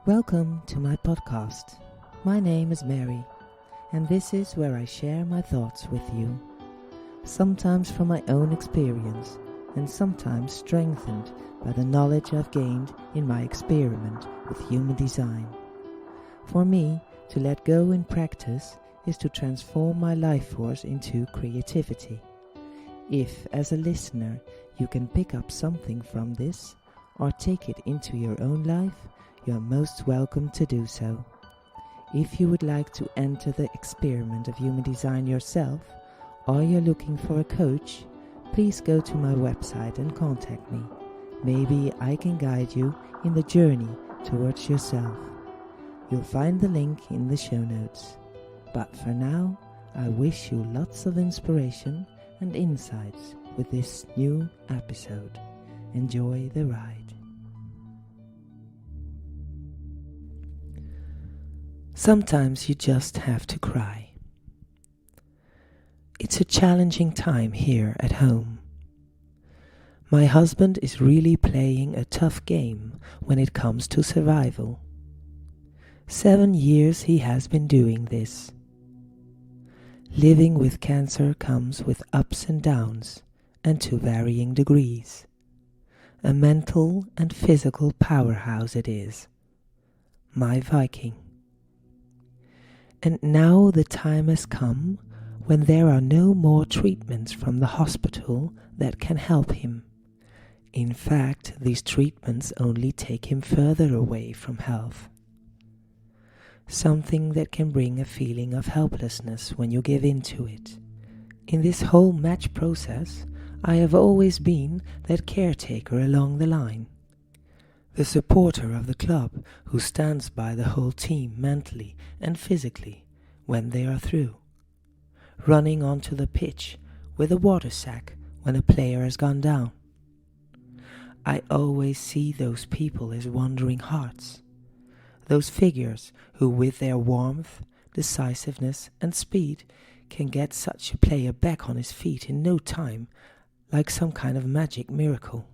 Welcome to my podcast. My name is Mary, and this is where I share my thoughts with you, sometimes from my own experience and sometimes strengthened by the knowledge I've gained in my experiment with human design. For me, to let go in practice is to transform my life force into creativity. If, as a listener, you can pick up something from this or take it into your own life, you are most welcome to do so. If you would like to enter the experiment of human design yourself, or you're looking for a coach, please go to my website and contact me. Maybe I can guide you in the journey towards yourself. You'll find the link in the show notes. But for now, I wish you lots of inspiration and insights with this new episode. Enjoy the ride. Sometimes you just have to cry. It's a challenging time here at home. My husband is really playing a tough game when it comes to survival. 7 years he has been doing this. Living with cancer comes with ups and downs, and to varying degrees. A mental and physical powerhouse it is. My Viking. And now the time has come when there are no more treatments from the hospital that can help him. In fact, these treatments only take him further away from health. Something that can bring a feeling of helplessness when you give in to it. In this whole match process, I have always been that caretaker along the line. The supporter of the club who stands by the whole team mentally and physically when they are through. Running onto the pitch with a water sack when a player has gone down. I always see those people as wandering hearts. Those figures who with their warmth, decisiveness and speed can get such a player back on his feet in no time, like some kind of magic miracle.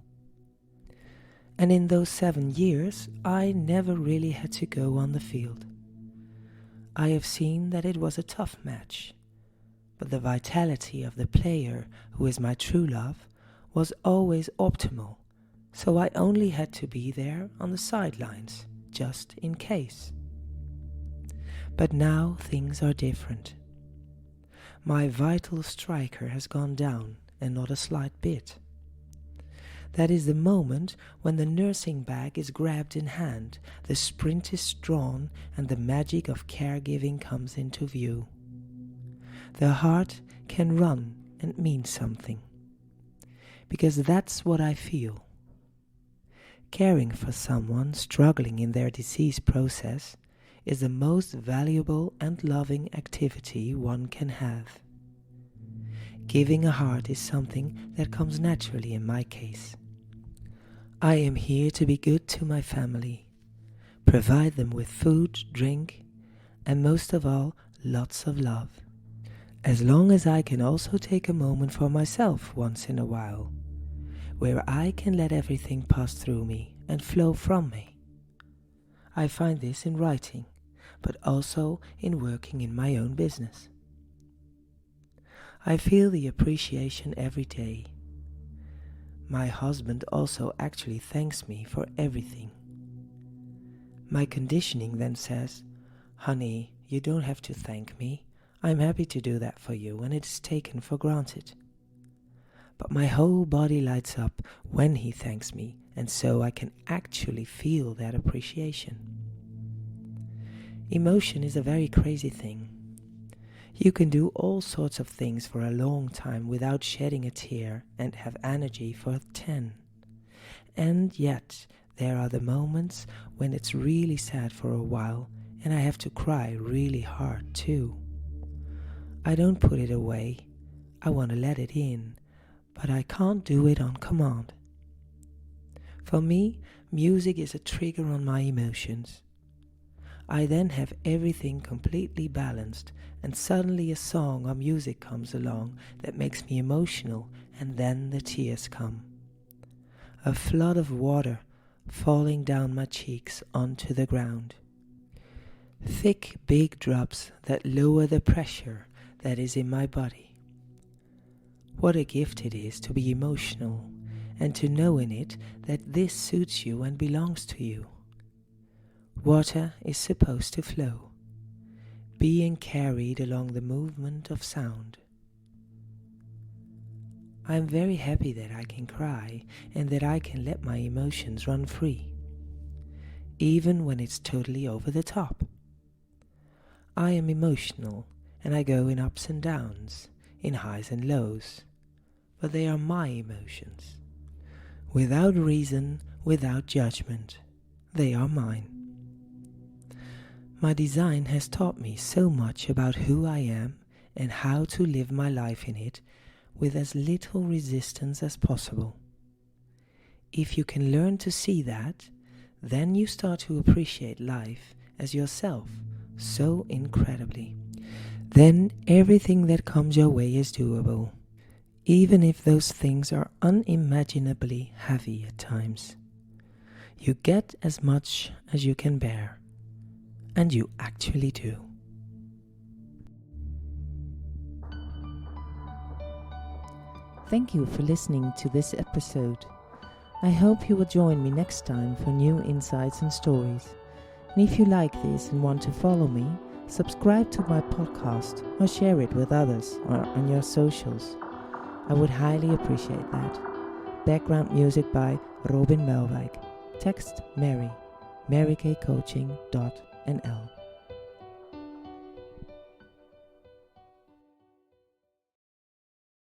And in those 7 years, I never really had to go on the field. I have seen that it was a tough match, but the vitality of the player, who is my true love, was always optimal, so I only had to be there on the sidelines, just in case. But now things are different. My vital striker has gone down, and not a slight bit. That is the moment when the nursing bag is grabbed in hand, the sprint is drawn, and the magic of caregiving comes into view. The heart can run and mean something. Because that's what I feel. Caring for someone struggling in their disease process is the most valuable and loving activity one can have. Giving a heart is something that comes naturally in my case. I am here to be good to my family, provide them with food, drink, and most of all, lots of love. As long as I can also take a moment for myself once in a while, where I can let everything pass through me and flow from me. I find this in writing, but also in working in my own business. I feel the appreciation every day. My husband also actually thanks me for everything. My conditioning then says, "Honey, you don't have to thank me. I'm happy to do that for you, and it is taken for granted." But my whole body lights up when he thanks me, and so I can actually feel that appreciation. Emotion is a very crazy thing. You can do all sorts of things for a long time without shedding a tear and have energy for 10. And yet, there are the moments when it's really sad for a while and I have to cry really hard too. I don't put it away. I want to let it in, but I can't do it on command. For me, music is a trigger on my emotions. I then have everything completely balanced, and suddenly a song or music comes along that makes me emotional, and then the tears come. A flood of water falling down my cheeks onto the ground. Thick, big drops that lower the pressure that is in my body. What a gift it is to be emotional and to know in it that this suits you and belongs to you. Water is supposed to flow, being carried along the movement of sound. I am very happy that I can cry and that I can let my emotions run free, even when it's totally over the top. I am emotional and I go in ups and downs, in highs and lows, but they are my emotions. Without reason, without judgment, they are mine. My design has taught me so much about who I am and how to live my life in it with as little resistance as possible. If you can learn to see that, then you start to appreciate life as yourself so incredibly. Then everything that comes your way is doable, even if those things are unimaginably heavy at times. You get as much as you can bear, and you actually do. Thank you for listening to this episode. I hope you will join me next time for new insights and stories. And if you like this and want to follow me, subscribe to my podcast or share it with others or on your socials. I would highly appreciate that. Background music by Robin Melwijk. Text Mary, marykcoaching.nl.